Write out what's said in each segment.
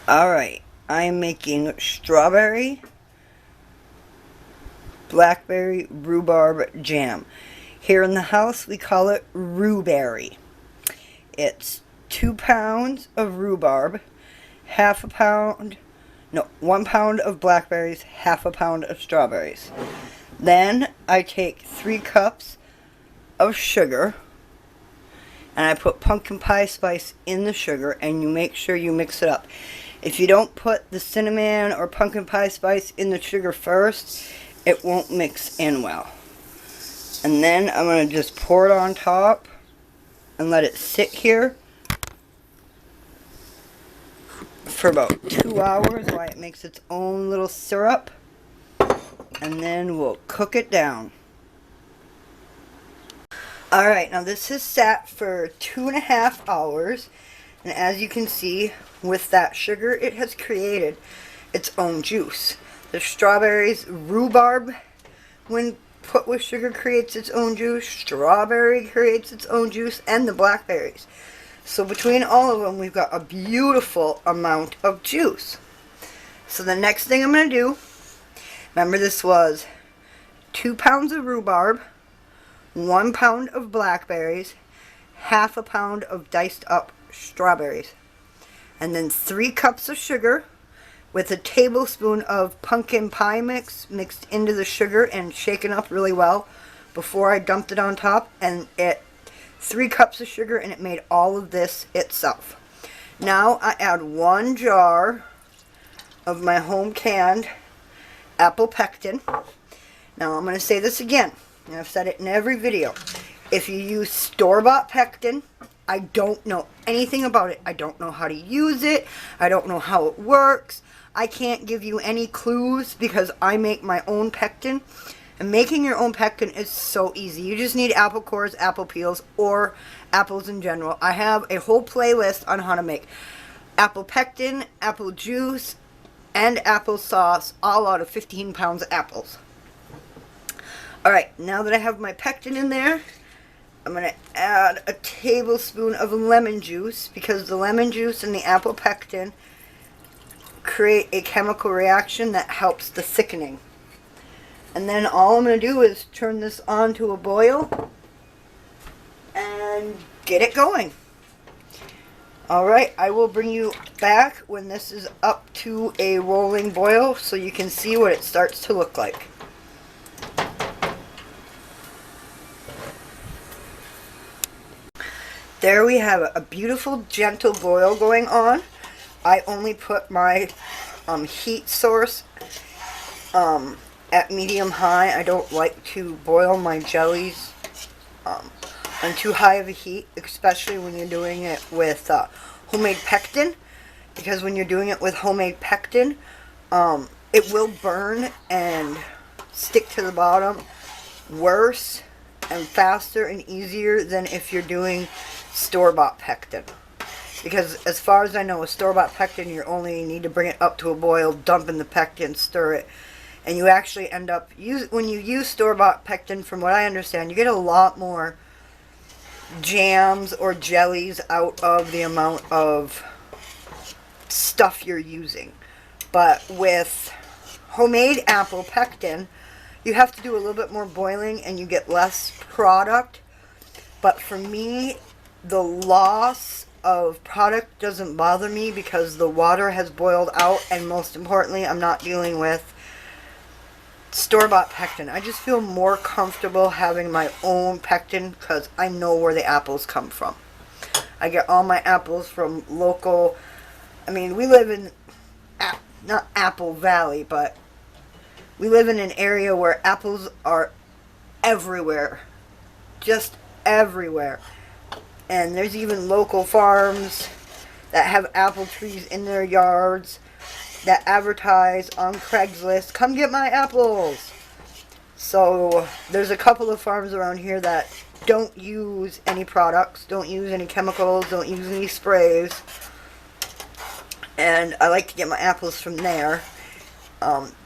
Alright, I'm making strawberry, blackberry, rhubarb jam. Here in the house we call it Rhuberry. It's 2 pounds of rhubarb, half a pound, no, 1 pound of blackberries, half a pound of strawberries. Then I take 3 cups of sugar and I put pumpkin pie spice in the sugar, and you make sure you mix it up. If you don't put the cinnamon or pumpkin pie spice in the sugar first, it won't mix in well. And then I'm going to just pour it on top and let it sit here for about 2 hours while it makes its own little syrup. And then we'll cook it down. Alright, now this has sat for 2.5 hours, and as you can see, with that sugar, it has created its own juice. The strawberries, rhubarb, when put with sugar, creates its own juice. Strawberry creates its own juice, and the blackberries. So between all of them, we've got a beautiful amount of juice. So the next thing I'm going to do, remember this was 2 pounds of rhubarb, 1 pound of blackberries, half a pound of diced up strawberries, and then 3 cups of sugar with a tablespoon of pumpkin pie mix mixed into the sugar and shaken up really well before I dumped it on top, and 3 cups of sugar, and it made all of this itself. Now I add 1 jar of my home canned apple pectin. Now I'm going to say this again, and I've said it in every video. If you use store-bought pectin, I don't know anything about it. I don't know how to use it. I don't know how it works. I can't give you any clues because I make my own pectin. And making your own pectin is so easy. You just need apple cores, apple peels, or apples in general. I have a whole playlist on how to make apple pectin, apple juice, and apple sauce, all out of 15 pounds of apples. Alright, now that I have my pectin in there, I'm going to add a tablespoon of lemon juice, because the lemon juice and the apple pectin create a chemical reaction that helps the thickening. And then all I'm going to do is turn this on to a boil and get it going. Alright, I will bring you back when this is up to a rolling boil so you can see what it starts to look like. There we have a beautiful gentle boil going on. I only put my heat source at medium-high. I don't like to boil my jellies on too high of a heat, especially when you're doing it with homemade pectin, because when you're doing it with homemade pectin, it will burn and stick to the bottom worse and faster and easier than if you're doing store-bought pectin. Because as far as I know, with store-bought pectin, you only need to bring it up to a boil, dump in the pectin, stir it, and you actually end up, when you use store-bought pectin, from what I understand, you get a lot more jams or jellies out of the amount of stuff you're using. But with homemade apple pectin, you have to do a little bit more boiling and you get less product. But for me, the loss of product doesn't bother me because the water has boiled out, and most importantly, I'm not dealing with store-bought pectin. I just feel more comfortable having my own pectin because I know where the apples come from. I get all my apples from local, I mean, we live in, not Apple Valley, but we live in an area where apples are everywhere. Just everywhere. And there's even local farms that have apple trees in their yards that advertise on Craigslist, come get my apples. So there's a couple of farms around here that don't use any products, don't use any chemicals, don't use any sprays. And I like to get my apples from there.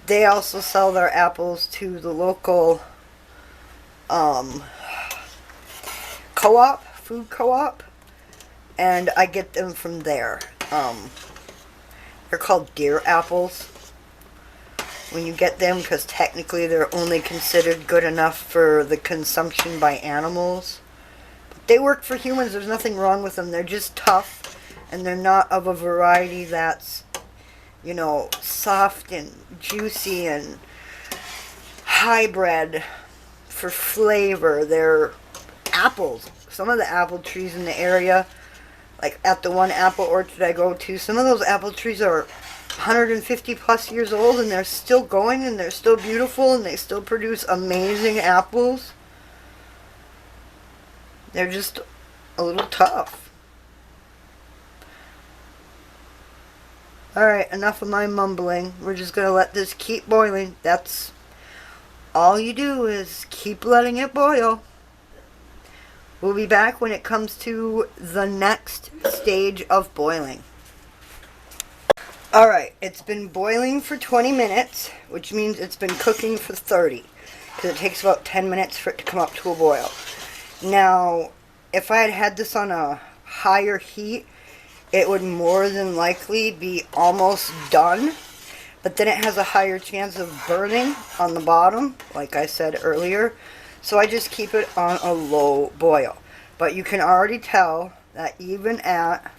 They also sell their apples to the local co-op, food co-op, and I get them from there. They're They're called deer apples when you get them, because technically they're only considered good enough for the consumption by animals. But they work for humans. There's nothing wrong with them. They're just tough, and they're not of a variety that's, you know, soft and juicy and hybrid for flavor. They're apples. Some of the apple trees in the area, like at the one apple orchard I go to, some of those apple trees are 150 plus years old, and they're still going, and they're still beautiful, and they still produce amazing apples. They're just a little tough. Alright, enough of my mumbling. We're just going to let this keep boiling. That's all you do, is keep letting it boil. We'll be back when it comes to the next stage of boiling. Alright, it's been boiling for 20 minutes, which means it's been cooking for 30, because it takes about 10 minutes for it to come up to a boil. Now, if I had had this on a higher heat, it would more than likely be almost done, but then it has a higher chance of burning on the bottom, like I said earlier, so I just keep it on a low boil. But you can already tell that even at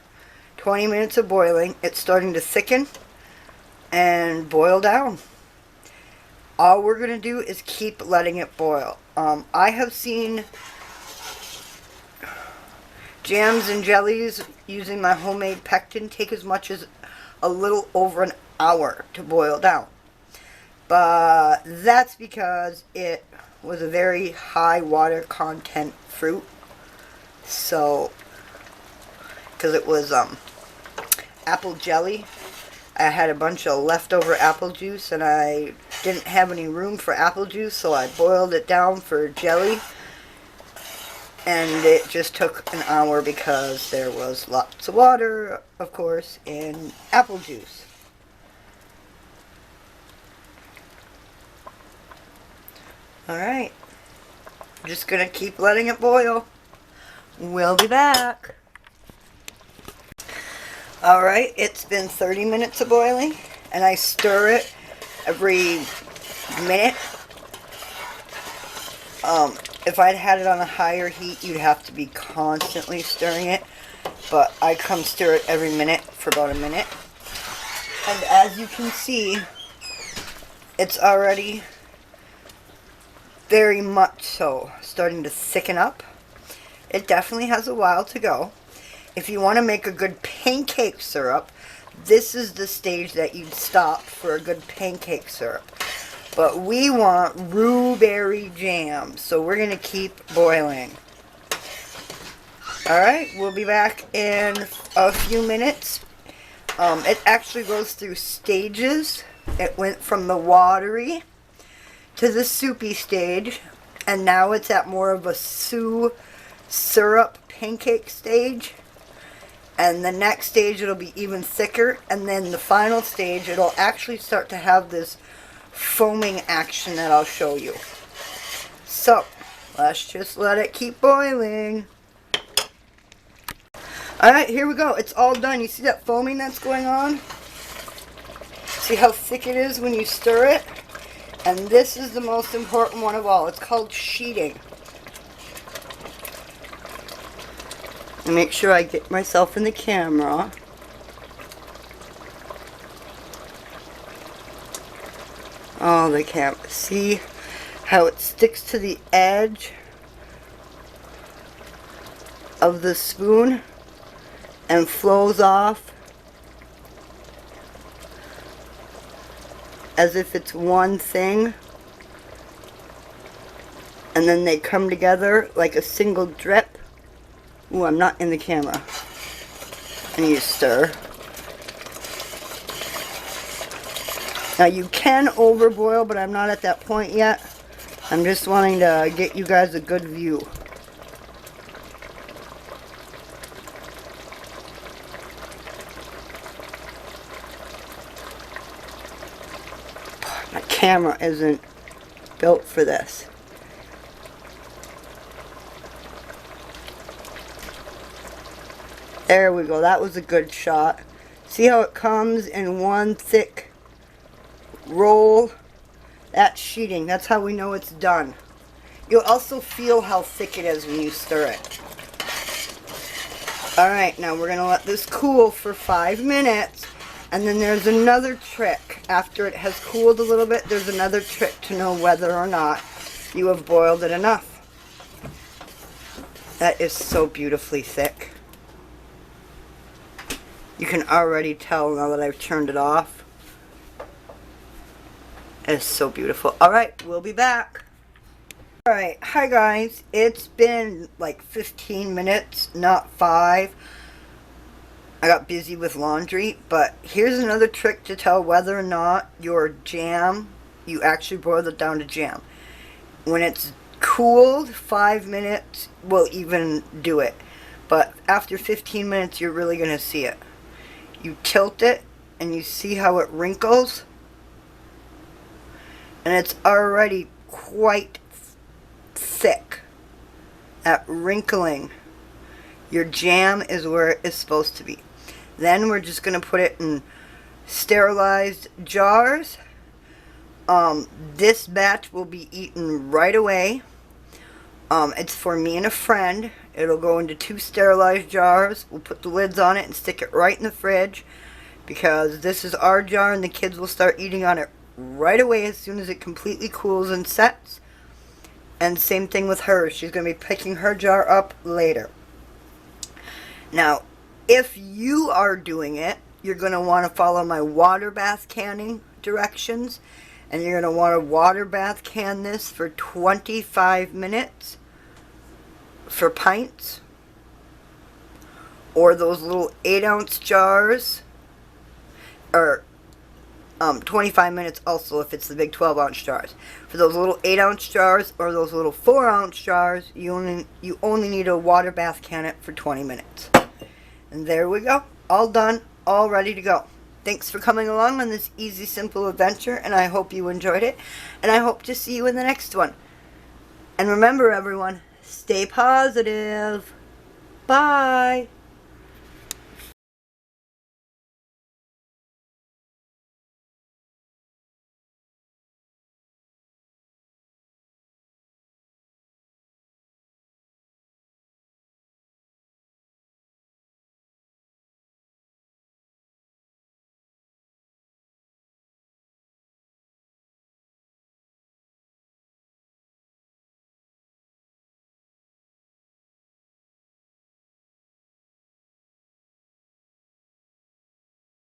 20 minutes of boiling, it's starting to thicken and boil down. All we're going to do is keep letting it boil. I have seen jams and jellies using my homemade pectin take as much as a little over an hour to boil down. But that's because it was a very high water content fruit. So, because it was apple jelly, I had a bunch of leftover apple juice, and I didn't have any room for apple juice, so I boiled it down for jelly, and it just took an hour because there was lots of water, of course, in apple juice. Alright, I'm just going to keep letting it boil. We'll be back. Alright, it's been 30 minutes of boiling, and I stir it every minute. If I'd had it on a higher heat, you'd have to be constantly stirring it, but I come stir it every minute for about a minute. And as you can see, it's already very much so starting to thicken up. It definitely has a while to go. If you want to make a good pancake syrup, this is the stage that you'd stop for a good pancake syrup. But we want Rhuberry jam, so we're going to keep boiling. Alright, we'll be back in a few minutes. It actually goes through stages. It went from the watery to the soupy stage, and now it's at more of a syrup pancake stage. And the next stage it'll be even thicker, and then the final stage it'll actually start to have this foaming action that I'll show you. So let's just let it keep boiling. Alright, here we go. It's all done. You see that foaming that's going on? See how thick it is when you stir it? And this is the most important one of all. It's called sheeting. And make sure I get myself in the camera. Oh, the camera. See how it sticks to the edge of the spoon and flows off as if it's one thing, and then they come together like a single drip. Ooh, I'm not in the camera. I need to stir. Now you can overboil, but I'm not at that point yet. I'm just wanting to get you guys a good view. My camera isn't built for this. There we go. That was a good shot. See how it comes in one thick roll? That's sheeting. That's how we know it's done. You'll also feel how thick it is when you stir it. Alright, now we're going to let this cool for 5 minutes. And then there's another trick. After it has cooled a little bit, there's another trick to know whether or not you have boiled it enough. That is so beautifully thick. You can already tell now that I've turned it off. It is so beautiful. Alright, we'll be back. Alright, hi guys. It's been like 15 minutes, not 5. I got busy with laundry, but here's another trick to tell whether or not your jam, you actually boiled it down to jam. When it's cooled, 5 minutes will even do it. But after 15 minutes, you're really going to see it. You tilt it, and you see how it wrinkles. And it's already quite thick. That wrinkling. Your jam is where it is supposed to be. Then we're just going to put it in sterilized jars. This batch will be eaten right away. It's for me and a friend. It'll go into 2 sterilized jars. We'll put the lids on it and stick it right in the fridge, because this is our jar and the kids will start eating on it right away as soon as it completely cools and sets. And same thing with hers. She's going to be picking her jar up later. Now, if you are doing it, you're going to want to follow my water bath canning directions. And you're going to want to water bath can this for 25 minutes for pints. Or those little 8-ounce jars. Or 25 minutes also if it's the big 12-ounce jars. For those little 8-ounce jars or those little 4-ounce jars, you only need to water bath can it for 20 minutes. And there we go. All done. All ready to go. Thanks for coming along on this easy, simple adventure, and I hope you enjoyed it. And I hope to see you in the next one. And remember, everyone, stay positive. Bye.